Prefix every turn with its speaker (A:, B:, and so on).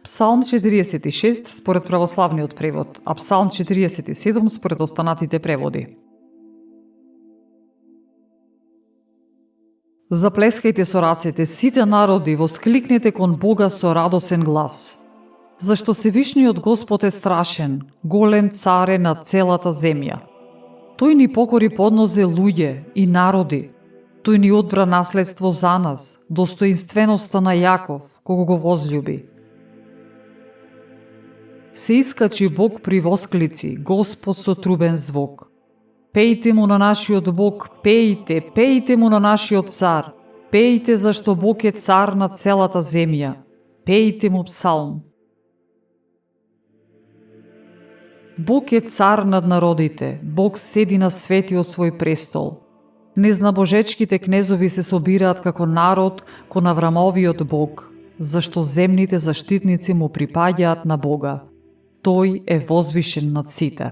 A: Псалм 46 според православниот превод, а Псалм 47 според останатите преводи. Заплескајте со рацете сите народи, воскликнете кон Бога со радосен глас. Зашто Севишниот Господ е страшен, голем царе над целата земја. Тој ни покори поднозе луѓе и народи. Тој ни одбра наследство за нас, достоинственоста на Јаков, кого го возлюби. Се искачи Бог при восклици, Господ со трубен звук. Пејте му на нашиот Бог, пејте, пејте му на нашиот цар. Пејте зашто Бог е цар на целата земја. Пејте му псалм. Бог е цар над народите, Бог седи на светиот свој престол. Незнабожечките кнезови се собираат како народ кон Аврамовиот Бог, зашто земните заштитници му припаѓаат на Бога. Тој е возвишен над сите.